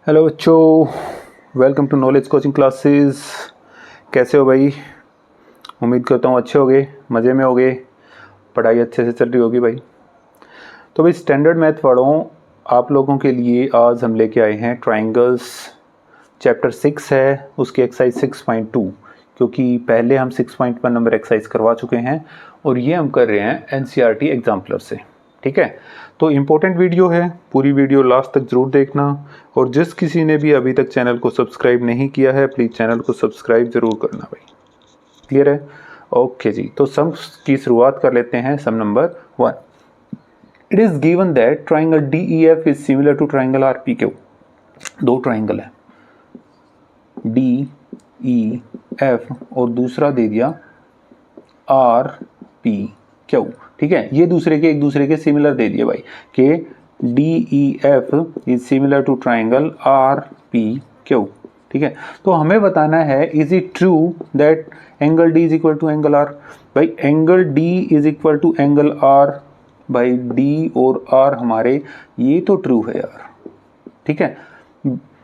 Hello बच्चों, welcome to knowledge coaching classes. कैसे हो भाई? उम्मीद करता हूँ अच्छे होगे, मज़े में होगे, पढ़ाई अच्छे से चल रही होगी भाई। तो भाई स्टैंडर्ड मैथ पढ़ो, आप लोगों के लिए आज हम लेके आए हैं ट्राइंगल्स। चैप्टर 6 है, उसकी एक्सरसाइज 6.2, क्योंकि पहले हम 6.1 नंबर एक्सरसाइज करवा चुके हैं और ये हम कर रहे हैं एनसीईआरटी एग्जाम्पलर से। ठीक है, तो इम्पोर्टेंट वीडियो है, पूरी वीडियो लास्ट तक ज़रूर देखना। और जिस किसी ने भी अभी तक चैनल को सब्सक्राइब नहीं किया है, प्लीज़ चैनल को सब्सक्राइब ज़रूर करना भाई। क्लियर है? ओके जी, तो सम की शुरुआत कर लेते हैं। Sum number 1। It is given that triangle D E F is similar to triangle R P Q. दो ट्राइंगल है डी ई एफ और दूसरा दे दिया आर पी क्यू। ठीक है, ये एक दूसरे के सिमिलर दे दिए भाई कि D E F is similar to triangle R P Q. ठीक है, तो हमें बताना है is it true that angle D is equal to angle R. भाई angle D is equal to angle R, भाई डी और आर हमारे ये तो ट्रू है यार। ठीक है,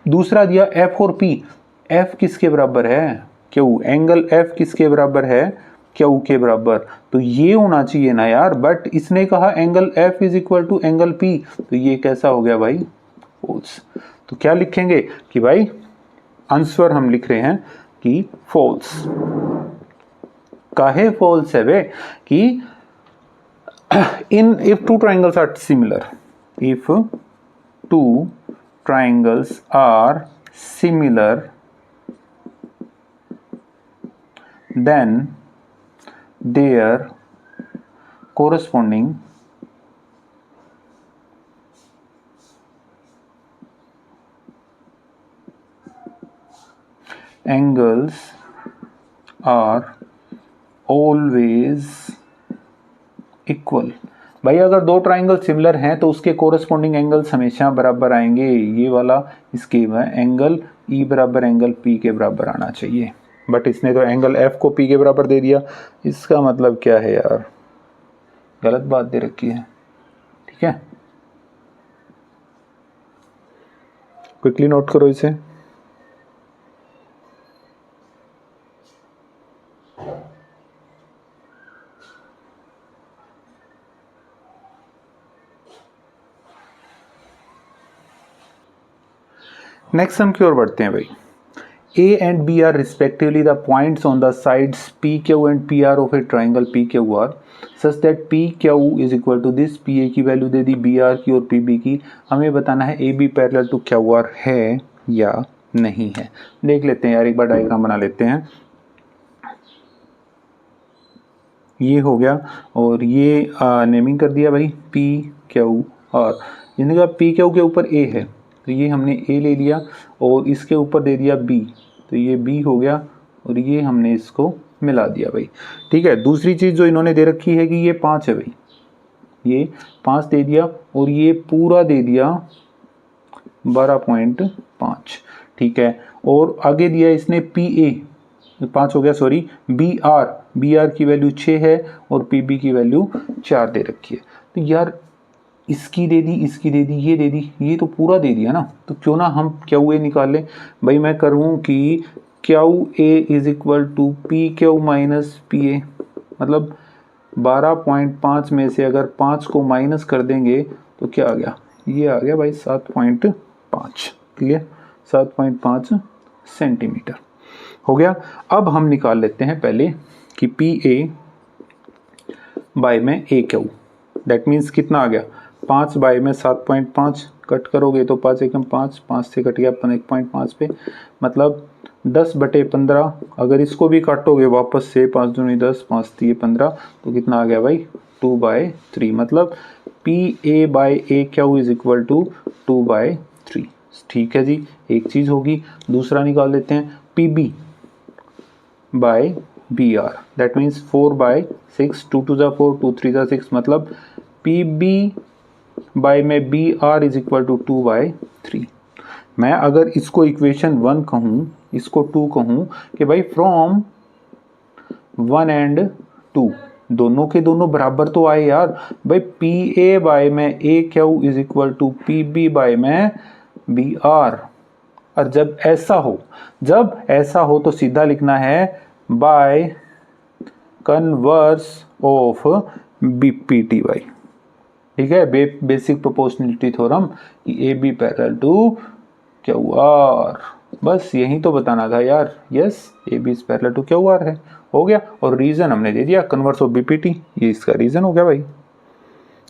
दूसरा दिया एफ और पी। एफ किसके बराबर है? क्यू। एंगल एफ किसके बराबर है? क्यू के बराबर। तो ये होना चाहिए ना यार, बट इसने कहा angle F is equal to angle P, तो ये कैसा हो गया भाई? फॉल्स। तो क्या लिखेंगे कि भाई आंसर हम लिख रहे हैं कि फॉल्स। काहे फॉल्स है वे? कि if two triangles are similar, if two triangles are similar, then their corresponding angles are always equal. भाई अगर दो ट्राइंगल सिमिलर हैं तो उसके कोरस्पॉन्डिंग एंगल्स हमेशा बराबर आएंगे। ये वाला स्कीम है, एंगल ई बराबर एंगल पी के बराबर आना चाहिए, बट इसने तो एंगल एफ को पी के बराबर दे दिया। इसका मतलब क्या है यार? गलत बात दे रखी है। ठीक है, क्विकली नोट करो इसे। नेक्स्ट सम की ओर बढ़ते हैं भाई। A and B are respectively the points on the sides PQ and PR of a triangle PQR such that PQ is equal to this। PA की वैल्यू दे दी, BR की और PB की। हमें बताना है AB पैरेलल टू QR है या नहीं है। देख लेते हैं यार, एक बार डायग्राम बना लेते हैं। ये हो गया और ये नेमिंग कर दिया भाई PQR। इन्होंने कहा PQ के ऊपर A है, तो ये हमने A ले लिया और इसके ऊपर दे दिया B, तो ये B हो गया और ये हमने इसको मिला दिया भाई। ठीक है, दूसरी चीज़ जो इन्होंने दे रखी है कि ये 5 है भाई, ये 5 दे दिया और ये पूरा दे दिया 12.5। ठीक है, और आगे दिया इसने PA 5 हो गया, सॉरी BR की वैल्यू 6 है और PB की वैल्यू 4 दे रखी है। तो यार इसकी दे दी, इसकी दे दी, ये दे दी, ये तो पूरा दे दिया ना, तो क्यों ना हम क्यू ए निकाल लें। भाई मैं करूँ कि Q A is equal to P Q minus P A, मतलब 12.5 में से अगर 5 को माइनस कर देंगे तो क्या आ गया? ये आ गया भाई 7.5। क्लियर? 7.5 सेंटीमीटर हो गया। अब हम निकाल लेते हैं पहले कि पी ए बाय में ए क्यू, दैट मीन्स कितना आ गया? 5 बाय में 7.5 कट करोगे तो 5 एकम 5, 5 से कट गया 1.5 पे, मतलब 10/15। अगर इसको भी काटोगे वापस से 5 दूनी 10, 5 3 15, तो कितना आ गया भाई? 2/3। मतलब P A by A Q is equal to 2/3। ठीक है जी, एक चीज़ होगी। दूसरा निकाल लेते हैं P B by B R, that means 4/6, 2 2 4, 2 3 6, मतलब पी बी बाय में B R is equal to 2/3। मैं अगर इसको इक्वेशन 1 कहूँ, इसको 2 कहूँ कि भाई फ्रॉम 1 एंड 2 दोनों के दोनों बराबर तो आए यार। भाई पी ए बाय में A Q is equal to P B by में बी आर, और जब ऐसा हो तो सीधा लिखना है बाय कन्वर्स ऑफ BPTY। ठीक है, basic proportionality theorem, A B parallel to Q R. बस यही तो बताना था यार। Yes, A B is parallel to Q R है, हो गया। और रीजन हमने दे दिया कन्वर्स ऑफ BPT, ये इसका रीजन हो गया भाई।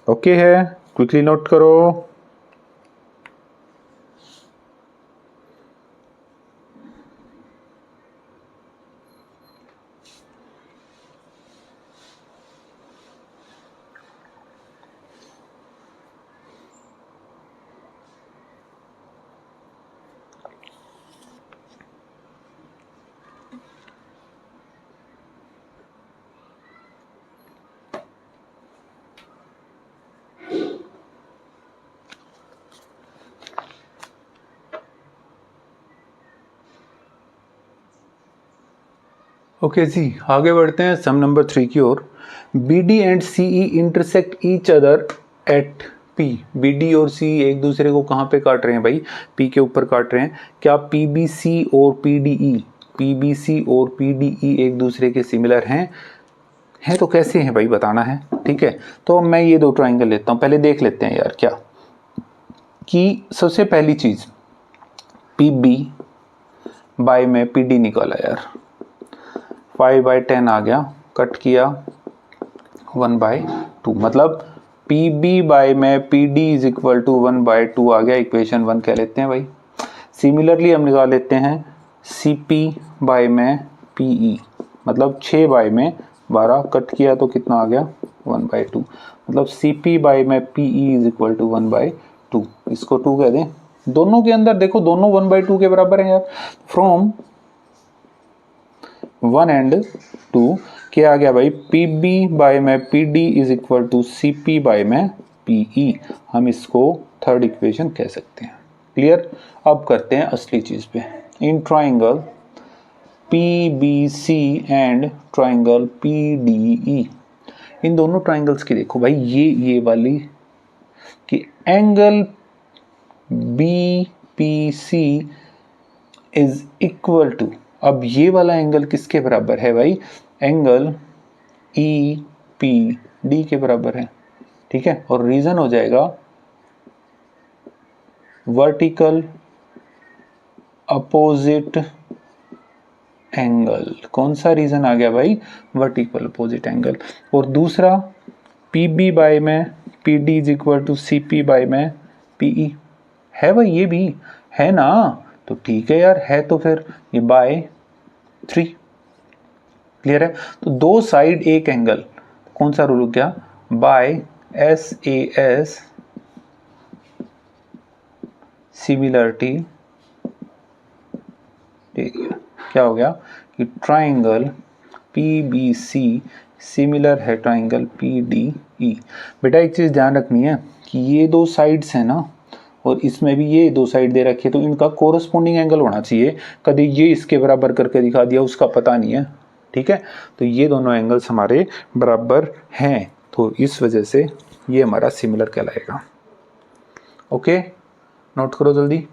ओके है, क्विकली नोट करो। ओके जी, आगे बढ़ते हैं सम नंबर 3 की ओर। BD and CE intersect each other at P। BD और CE एक दूसरे को कहाँ पे काट रहे हैं भाई? P के ऊपर काट रहे हैं। क्या PBC और PDE एक दूसरे के सिमिलर हैं तो कैसे हैं भाई, बताना है। ठीक है, तो मैं ये दो ट्राइंगल लेता हूँ, पहले देख लेते हैं यार क्या कि सबसे पहली चीज PB बाय में PD निकाला यार, 5/10 आ गया, कट किया 1/2, मतलब PB बाय में PD इज इक्वल टू 1/2 आ गया, इक्वेशन 1 कह लेते हैं भाई। सिमिलरली हम निकाल लेते हैं CP बाय में PE, मतलब 6 बाय में 12, कट किया तो कितना आ गया 1/2, मतलब CP बाय में PE इज इक्वल टू 1/2। इसको 2 कह दें, दोनों के अंदर देखो दोनों 1/2 के बराबर है यार। फ्रॉम 1 एंड 2 क्या आ गया भाई, PB बाय में PD is equal to CP by में PE। हम इसको थर्ड इक्वेशन कह सकते हैं। क्लियर? अब करते हैं असली चीज पे। In triangle PBC and triangle PDE, इन दोनों ट्राइंगल्स की देखो भाई, ये वाली कि angle BPC is equal to, अब ये वाला एंगल किसके बराबर है भाई? एंगल EPD के बराबर है। ठीक है, और रीजन हो जाएगा वर्टिकल अपोजिट एंगल। कौन सा रीजन आ गया भाई? Vertical opposite angle. और दूसरा PB बाय में PD is equal to CP by में PE है भाई, ये भी है ना, तो ठीक है यार, है तो फिर ये बाय 3। क्लियर है? तो दो साइड एक एंगल, कौन सा रूल हो गया? By SAS similarity. ठीक है, क्या हो गया कि ट्राइंगल PBC सिमिलर है ट्राइंगल PDE। बेटा एक चीज ध्यान रखनी है कि ये दो साइड्स है ना, और इसमें भी ये दो साइड दे रखी है, तो इनका कोरस्पोंडिंग एंगल होना चाहिए। कभी ये इसके बराबर करके दिखा दिया, उसका पता नहीं है। ठीक है, तो ये दोनों एंगल्स हमारे बराबर हैं, तो इस वजह से ये हमारा सिमिलर कहलाएगा। ओके, नोट करो जल्दी।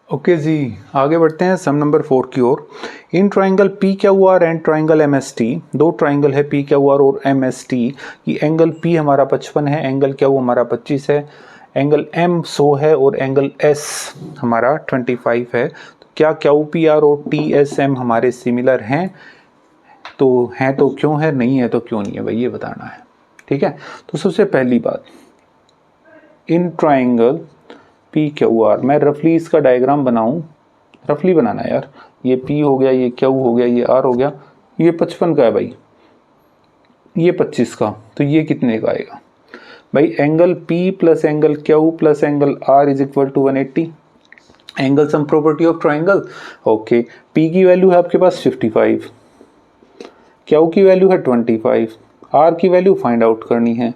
ओके जी, आगे बढ़ते हैं सम नंबर 4 की ओर। In triangle PQR and triangle MST, दो ट्राइंगल है PQR और MST की एंगल P हमारा 55 है, एंगल Q हमारा 25 है, एंगल M 100 है और एंगल S हमारा 25 है। तो क्या QPR और TSM हमारे सिमिलर हैं? तो हैं तो क्यों है, नहीं है तो क्यों नहीं है भाई, ये बताना है। ठीक है, तो सबसे पहली बात, इन ट्राइंगल PQR, मैं रफली इसका डायग्राम बनाऊं, रफली बनाना यार। ये P हो गया, ये Q हो गया, ये R हो गया, ये 55 का है भाई, ये 25 का, तो ये कितने का आएगा भाई? Angle P plus angle Q plus angle R is equal to 180। Angle sum property of triangle. Okay, P की वैल्यू है आपके पास 55, क्यू की वैल्यू है 25, आर की वैल्यू फाइंड आउट करनी है।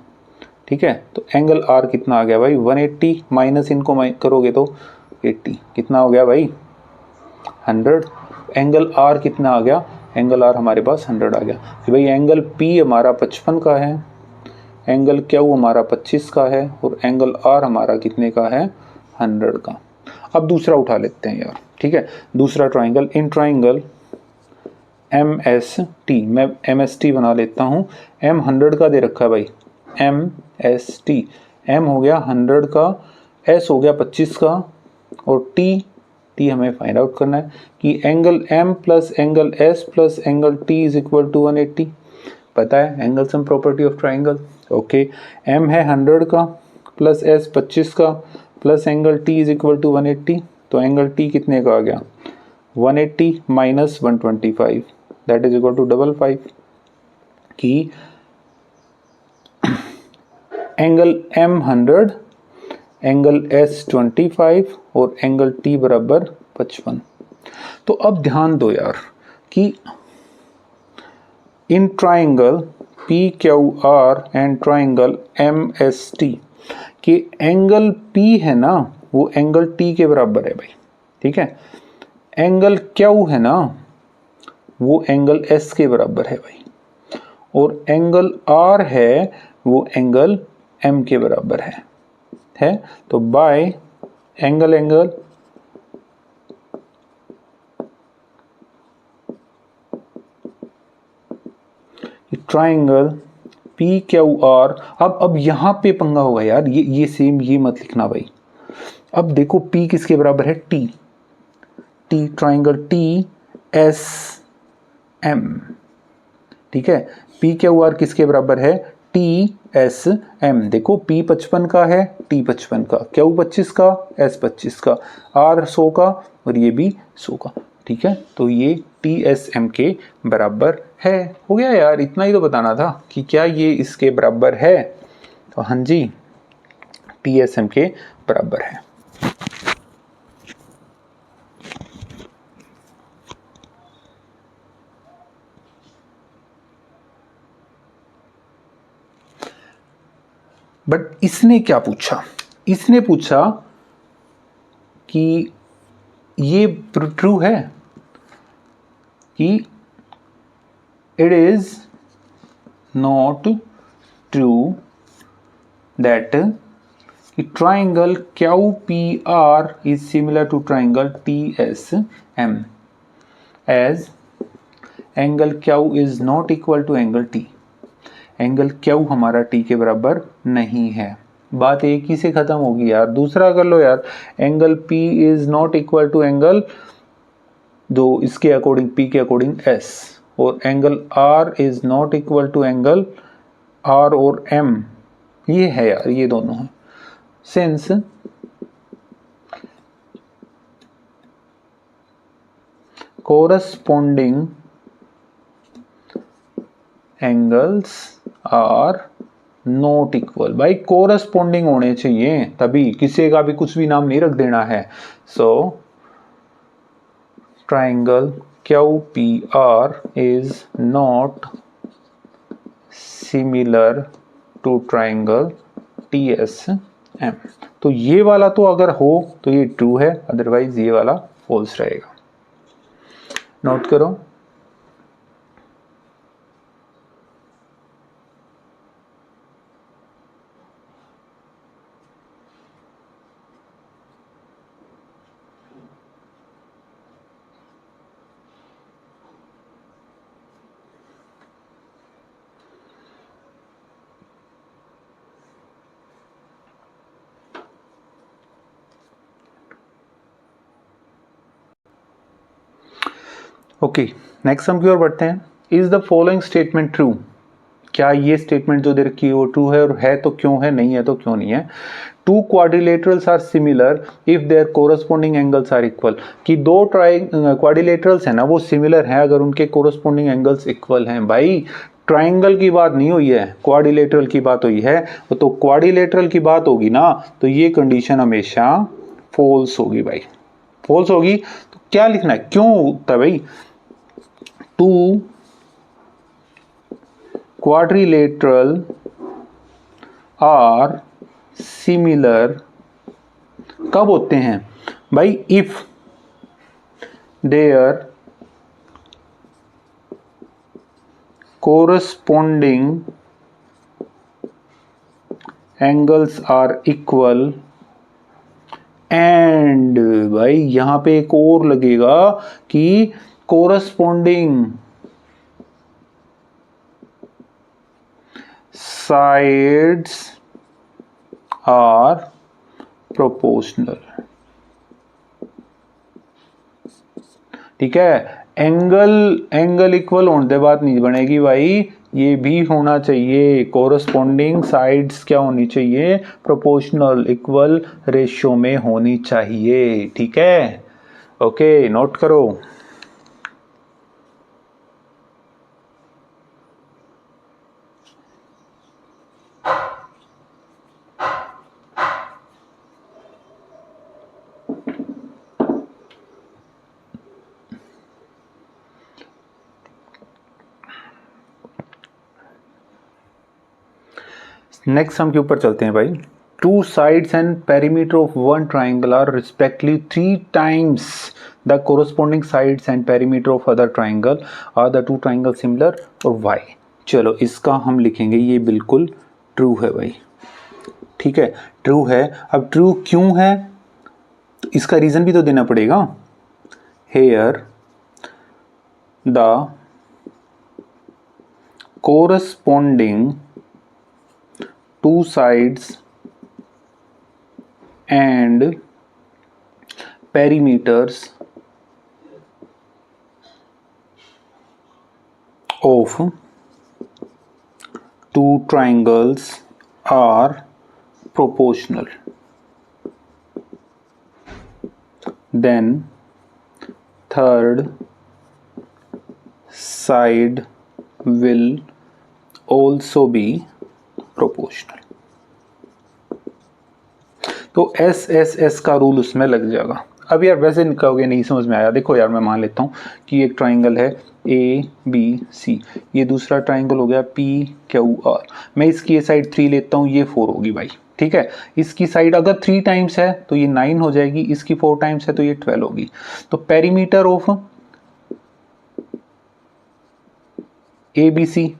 ठीक है, तो एंगल आर कितना आ गया भाई 180, माइनस इनको करोगे तो 80, कितना हो गया भाई 100। एंगल आर कितना आ गया, एंगल आर हमारे पास 100 आ गया। तो भाई एंगल पी हमारा 55 का है, एंगल क्यू हमारा 25 का है, और एंगल आर हमारा कितने का है 100 का। अब दूसरा उठा लेते हैं यार। ठीक है, दूसरा triangle, in triangle M S T, मैं एम एस टी बना लेता हूँ। एम 100 का दे रखा है भाई, एम एस टी, एम हो गया 100 का, एस हो गया 25 का, और टी हमें फाइंड आउट करना है कि angle M plus angle S plus angle T is equal to 180। पता है angle sum property of triangle. Okay, M है 100 का प्लस एस 25 का plus angle T is equal to 180, तो एंगल टी कितने का आ गया 180 minus 125, that is equal to 55, कि एंगल एम 100, एंगल एस 25 और एंगल टी बराबर 55। तो अब ध्यान दो यार कि in triangle P Q R and triangle M S T कि एंगल पी है ना वो एंगल टी के बराबर है भाई। ठीक है, एंगल क्यू है ना वो एंगल एस के बराबर है भाई, और एंगल आर है वो एंगल एम के बराबर है। तो bye angle triangle P Q are. अब यहां पे पंगा होगा यार, ये सेम ये मत लिखना भाई। अब देखो पी किसके बराबर है, T, triangle T S M. ठीक है, पी क्यू आर किसके बराबर है, टी एस एम। देखो पी 55 का है, टी 55 का, क्यू 25 का, एस 25 का, आर 100 का, और ये भी 100 का। ठीक है, तो ये टी एस एम के बराबर है। हो गया यार, इतना ही तो बताना था कि क्या ये इसके बराबर है। तो हाँ जी, टी एस एम के बराबर है। बट इसने क्या पूछा, इसने पूछा कि ये ट्रू है कि it is not true that triangle Q P R is similar to triangle T S M as angle Q is not equal to angle T. Angle Q हमारा टी के बराबर नहीं है। बात एक ही से खत्म होगी यार। दूसरा कर लो यार, angle P is not equal to angle, दो इसके अकॉर्डिंग पी के अकॉर्डिंग एस, और angle R is not equal to angle R और एम, ये है यार, ये दोनों है। Since corresponding angles are not equal, भाई कोरस्पोंडिंग होने चाहिए तभी, किसी का भी कुछ भी नाम नहीं रख देना है। So triangle Q P R is not similar to triangle T S M. तो ये वाला तो अगर हो तो ये ट्रू है, अदरवाइज ये वाला फॉल्स रहेगा। नोट करो। ओके, नेक्स्ट हम की ओर बढ़ते हैं। Is the following statement true, क्या ये स्टेटमेंट जो दे रखी है वो ट्रू है, और है तो क्यों है, नहीं है तो क्यों नहीं है। Two quadrilaterals are similar if their corresponding angles are equal, कि दो क्वाड्रिलेटरल्स है ना वो सिमिलर हैं अगर उनके कोरस्पोंडिंग एंगल्स इक्वल हैं। भाई ट्राइंगल की बात नहीं हुई है, क्वाड्रिलेटरल की बात हुई है। तो क्वाड्रिलेटरल की बात होगी ना तो ये कंडीशन हमेशा फॉल्स होगी भाई। फॉल्स होगी तो क्या लिखना है, क्यों होता है भाई, टू क्वाड्रिलेटरल आर सिमिलर कब होते हैं भाई, if their corresponding angles are equal and, भाई यहां पे एक और लगेगा कि कोरस्पॉन्डिंग साइड्स आर प्रोपोर्शनल। ठीक है, एंगल इक्वल होने के बाद नहीं बनेगी भाई, ये भी होना चाहिए, कोरस्पॉन्डिंग साइड्स क्या होनी चाहिए, प्रोपोर्शनल इक्वल रेशियो में होनी चाहिए। ठीक है, ओके, नोट करो। नेक्स्ट हम के ऊपर चलते हैं भाई। Two sides and perimeter of one triangle are respectively 3 times the corresponding sides and perimeter of other triangle, are the two triangle similar, और वाई। चलो इसका हम लिखेंगे, ये बिल्कुल ट्रू है भाई। ठीक है, ट्रू है। अब ट्रू क्यों है, तो इसका रीजन भी तो देना पड़ेगा। Here the corresponding two sides and perimeters of two triangles are proportional, then third side will also be proportional. तो एस एस एस का रूल उसमें लग जाएगा। अब यार वैसे कहोगे नहीं समझ में आया, देखो यार मैं मान लेता हूँ कि एक ट्राइंगल है ए बी सी, ये दूसरा ट्राइंगल हो गया पी क्यू आर, मैं इसकी ये साइड 3 लेता हूँ, ये 4 होगी भाई। ठीक है, इसकी साइड अगर 3 टाइम्स है तो ये 9 हो जाएगी, इसकी 4 टाइम्स है तो ये 12 होगी। तो perimeter of A B C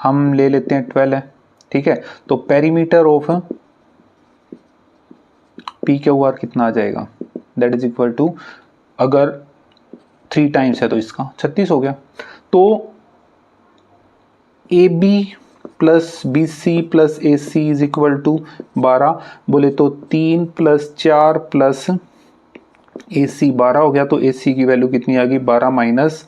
हम ले लेते हैं 12 है। ठीक है, तो perimeter of P Q R कितना आ जाएगा, दैट इज इक्वल टू, अगर 3 टाइम्स है तो इसका 36 हो गया। तो A B plus B C plus A C is equal to 12, बोले तो 3 प्लस 4 प्लस ए सी 12 हो गया। तो ए सी की वैल्यू कितनी आ गई, 12 माइनस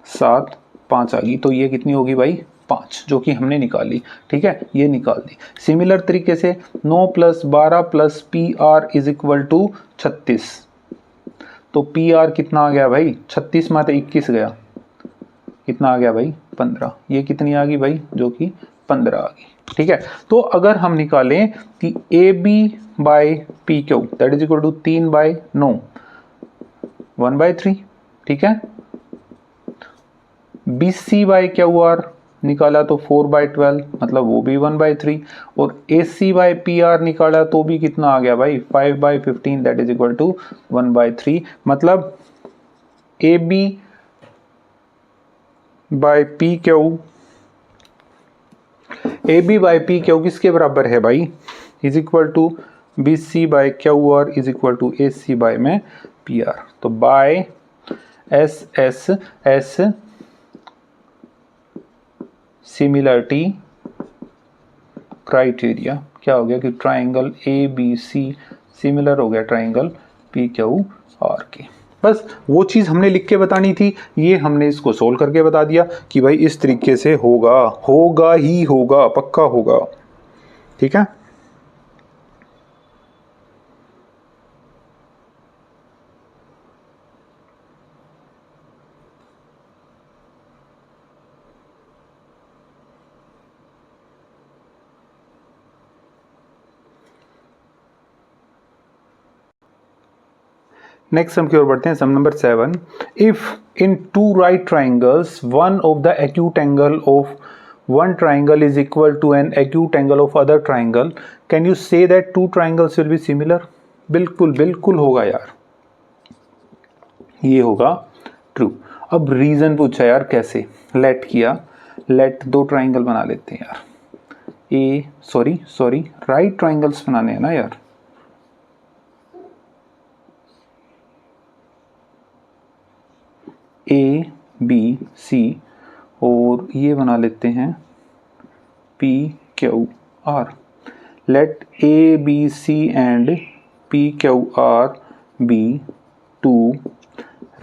7 5 आ गई। तो ये कितनी होगी भाई, 5, जो कि हमने निकाली। ठीक है, ये निकाल दी। सिमिलर तरीके से 9 plus 12 plus P R is equal to 36, तो पी आर कितना आ गया भाई, 36 में 21 गया, कितना आ गया भाई 15, ये कितनी आ गई भाई, जो कि 15 आ गई। ठीक है, तो अगर हम निकालें कि A B by P Q that is equal to 3/9 1/3। ठीक है, B C by Q R निकाला तो 4/12 मतलब वो भी 1/3, और A C by P R निकाला तो भी कितना आ गया भाई 5/15 दैट इज इक्वल टू 1/3। मतलब A B by P Q, A B by P Q किसके बराबर है भाई, is equal to B C by Q R is equal to A C by में पी आर। तो by S S S similarity criteria क्या हो गया कि triangle A B C similar हो गया ट्राइंगल पी क्यू आर के। बस वो चीज़ हमने लिख के बतानी थी, ये हमने इसको सोल्व करके बता दिया कि भाई इस तरीके से होगा, होगा ही होगा, पक्का होगा। ठीक है, नेक्स्ट सम की ओर बढ़ते हैं। Sum number 7, if in two right triangles one of the acute angle of one triangle is equal to an acute angle of other triangle, can you say that two triangles will be similar? बिल्कुल बिल्कुल होगा यार, ये होगा true. अब reason पूछा यार, कैसे लेट किया, लेट दो ट्राइंगल बना लेते हैं यार, ए सॉरी राइट ट्राइंगल्स बनाने हैं ना यार, ए बी सी और ये बना लेते हैं P Q R. Let A B C and P Q R be two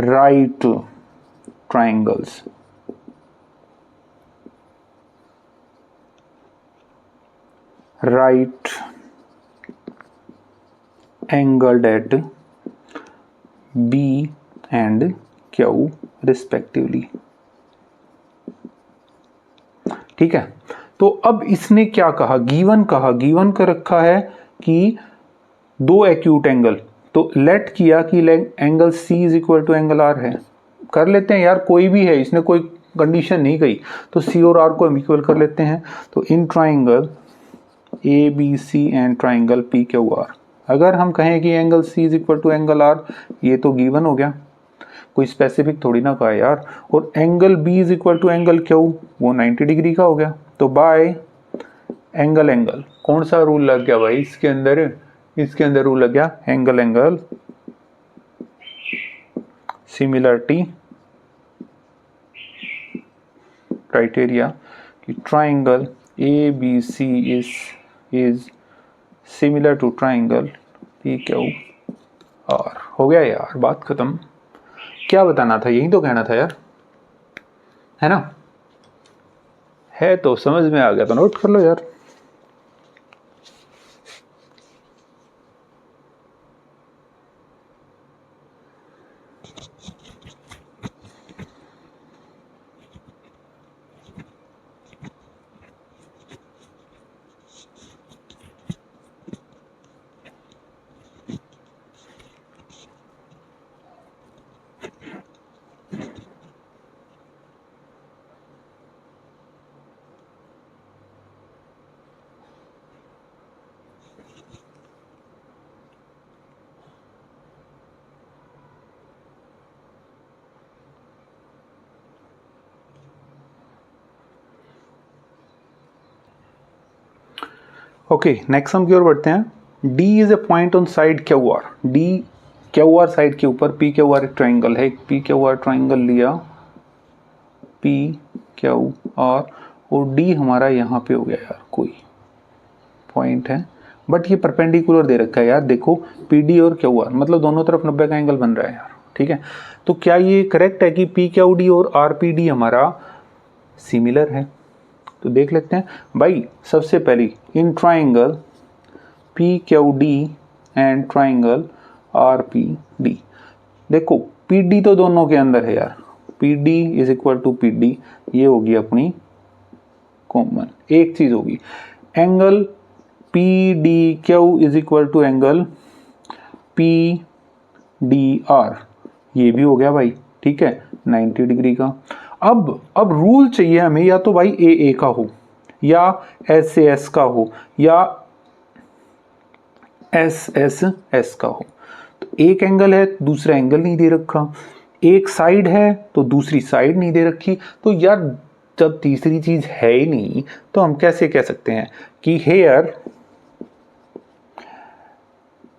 right triangles. Right angled at B and Q respectively. ठीक है, तो अब इसने क्या कहा, गिवन कर रखा है कि दो एक्यूट एंगल, तो लेट किया कि angle C is equal to angle R है, कर लेते हैं यार, कोई भी है, इसने कोई कंडीशन नहीं कही, तो C और R को हम इक्वल कर लेते हैं। तो in triangle A B C and triangle P Q R, अगर हम कहें कि angle C is equal to angle R, ये तो गिवन हो गया, कोई स्पेसिफिक थोड़ी ना कहा यार, और angle B is equal to angle Q, वो 90 डिग्री का हो गया। तो बाय एंगल कौन सा रूल लग गया भाई इसके अंदर रूल लग गया एंगल सिमिलरिटी क्राइटेरिया कि triangle A B C is similar to triangle P Q R. हो गया यार, बात खत्म। क्या बताना था, यही तो कहना था यार, है ना, है तो समझ में आ गया तो नोट कर लो यार। ओके, नेक्स्ट सम की ओर बढ़ते हैं। D is a point on side Q R, D Q R side के ऊपर, P क्यू आर एक ट्राइंगल है, एक P क्यू आर ट्राइंगल लिया, P क्यू आर और D हमारा यहाँ पे हो गया यार, कोई पॉइंट है, बट ये परपेंडिकुलर दे रखा है यार, देखो PD और क्यू आर, मतलब दोनों तरफ 90 का एंगल बन रहा है यार, ठीक है। तो क्या ये करेक्ट है कि P क्यू डी और आर पी डी हमारा सिमिलर है? तो देख लेते हैं भाई। सबसे पहली in triangle P Q D and triangle R P D, देखो पी डी तो दोनों के अंदर है यार, P D is equal to P D, ये होगी अपनी कॉमन एक चीज होगी, angle P D Q is equal to angle P D R, ये भी हो गया भाई, ठीक है, 90 डिग्री का। अब रूल चाहिए हमें, या तो भाई ए का हो, या एस का हो, या एस का हो। तो एक एंगल है, दूसरा एंगल नहीं दे रखा, एक साइड है तो दूसरी साइड नहीं दे रखी, तो यार जब तीसरी चीज है ही नहीं, तो हम कैसे कह सकते हैं कि हेयर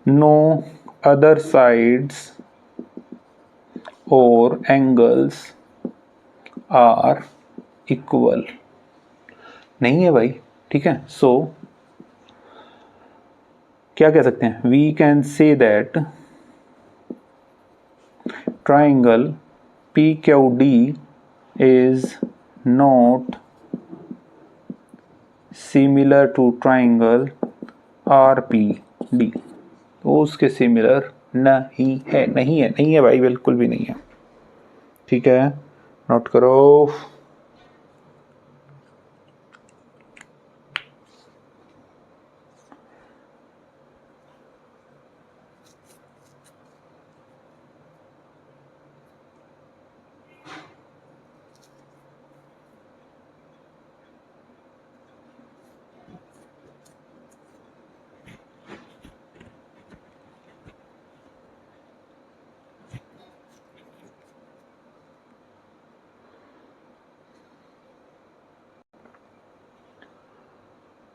नो अदर साइड्स और एंगल्स आर इक्वल? नहीं है भाई, ठीक है। सो क्या कह सकते हैं, we can say that triangle P Q D is not similar to triangle R P D, तो उसके सिमिलर नहीं है भाई, बिल्कुल भी नहीं है, ठीक है, नोट करो।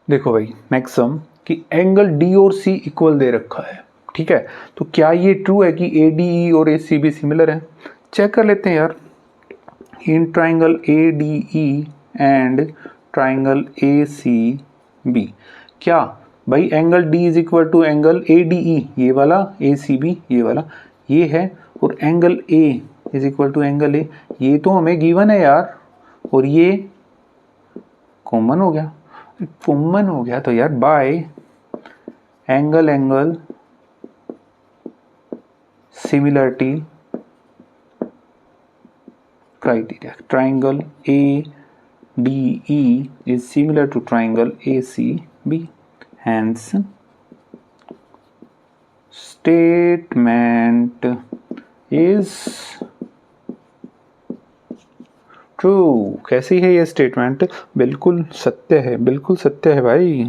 देखो भाई नेक्स्ट सम कि एंगल डी और सी इक्वल दे रखा है, ठीक है। तो क्या ये ट्रू है कि ए डी ई और ए सी बी सिमिलर है? चेक कर लेते हैं यार। In triangle A D E and triangle A C B, क्या भाई angle D is equal to angle A D E, ये वाला, ए सी बी ये वाला, ये है, और angle A is equal to angle A, ये तो हमें गिवन है यार, और ये कॉमन हो गया। कॉमन हो गया तो यार bye angle similarity criteria, triangle ADE is similar to triangle ACB, hence statement is true। कैसी है ये स्टेटमेंट? बिल्कुल सत्य है, बिल्कुल सत्य है भाई।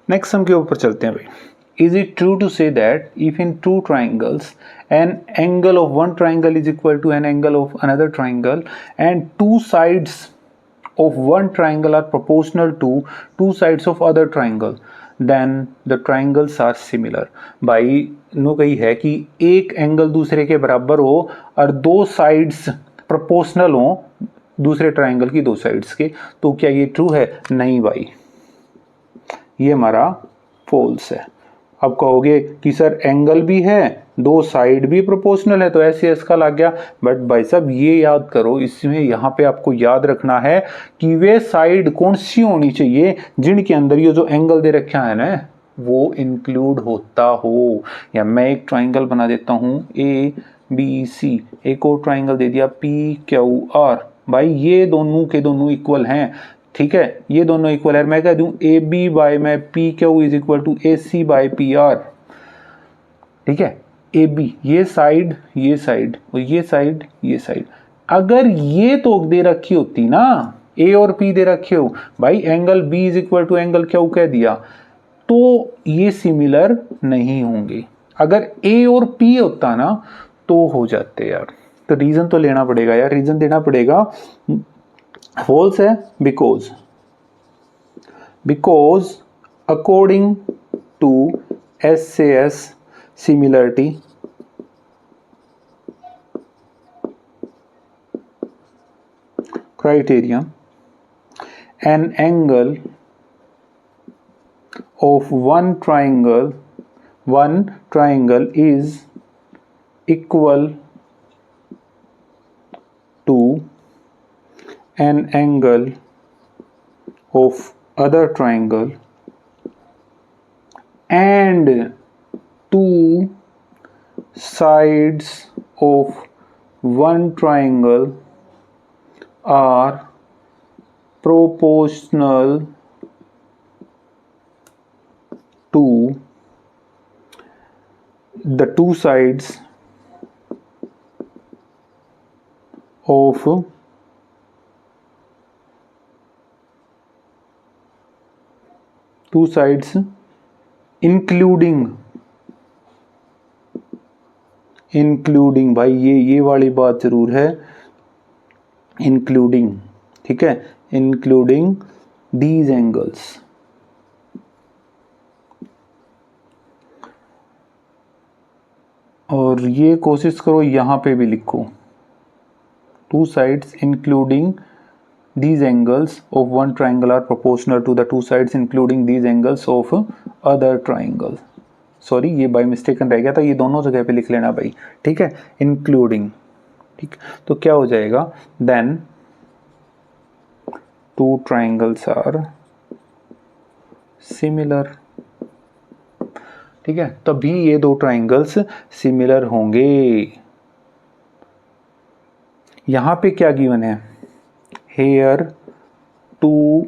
नेक्स्ट सम के ऊपर चलते हैं भाई। Is it true to say that if in two triangles an angle of one triangle is equal to an angle of another triangle and two sides of one triangle are proportional to two sides of other triangle, then the triangles are similar। भाई no कही है कि एक angle दूसरे के बराबर हो और दो साइड्स प्रोपोर्शनल हो दूसरे ट्राइंगल की दो साइड्स के, तो क्या ये ट्रू है? नहीं भाई, ये हमारा फॉल्स है। अब कहोगे कि सर एंगल भी है, दो साइड भी प्रोपोर्शनल है, तो ऐसे इसका लग गया। बट भाई साहब ये याद करो, इसमें यहाँ पे आपको याद रखना है कि वे साइड कौन सी होनी चाहिए जिनके अंदर ये जो एंगल दे रखा है ना वो इंक्लूड होता हो। या मैं एक ट्राइंगल बना देता हूँ ए बी सी, एक और ट्राइंगल दे दिया पी क्यू आर, भाई ये दोनों के दोनों इक्वल हैं, ठीक है, ये दोनों इक्वल है। मैं कह दूं ए बी बाय मैं P Q is equal to A C by P R, ठीक है। ए बी ये साइड और ये साइड ये साइड, अगर ये तो दे रखी होती ना, ए और पी दे रखे हो, भाई angle B is equal to angle Q कह दिया, तो ये सिमिलर नहीं होंगे। अगर ए और पी होता ना तो हो जाते यार। तो रीजन तो लेना पड़ेगा यार, रीजन देना पड़ेगा। फॉल्स है because according to SAS similarity criteria, an angle of one triangle is equal to an angle of other triangle and two sides of one triangle are proportional to the two sides of including भाई ये वाली बात जरूर है, including, ठीक है, including these angles. और ये कोशिश करो यहां पे भी लिखो, two sides including these angles of one triangle are proportional to the two sides including these angles of other triangle। Sorry ये बाय मिस्टेक रह गया था, ये दोनों जगह पे लिख लेना भाई, ठीक है, इंक्लूडिंग, ठीक। तो क्या हो जाएगा, then two triangles are similar, ठीक है, तभी ये दो ट्राइंगल्स सिमिलर होंगे। यहाँ पे क्या गिवन है, here two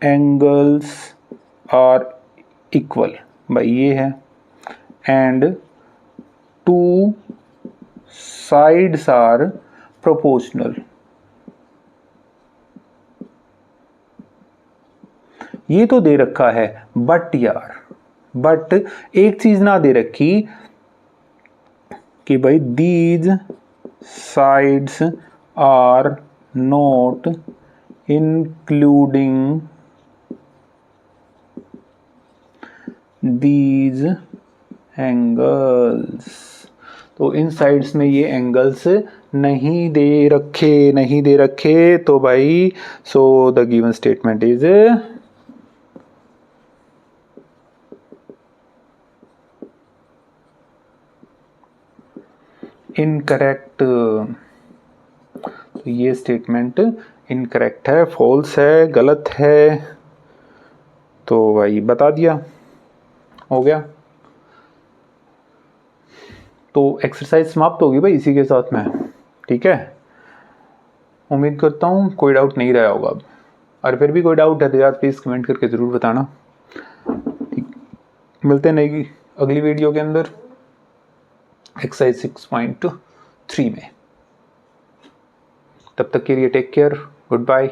angles are equal, भाई ये है, and two sides are proportional. ये तो दे रखा है, बट यार, बट एक चीज ना दे रखी कि भाई these sides are not including these angles. तो इन साइड्स में ये एंगल्स नहीं दे रखे तो भाई so the given statement is incorrect. तो ये स्टेटमेंट इनकरेक्ट है, फॉल्स है, गलत है। तो भाई बता दिया, हो गया। तो एक्सरसाइज समाप्त होगी भाई इसी के साथ में, ठीक है। उम्मीद करता हूँ कोई डाउट नहीं रहा होगा अब, और फिर भी कोई डाउट है तो यार प्लीज़ कमेंट करके ज़रूर बताना। मिलते हैं नई अगली वीडियो के अंदर एक्सरसाइज 6.3 में। तब तक के लिए टेक केयर, गुड बाय।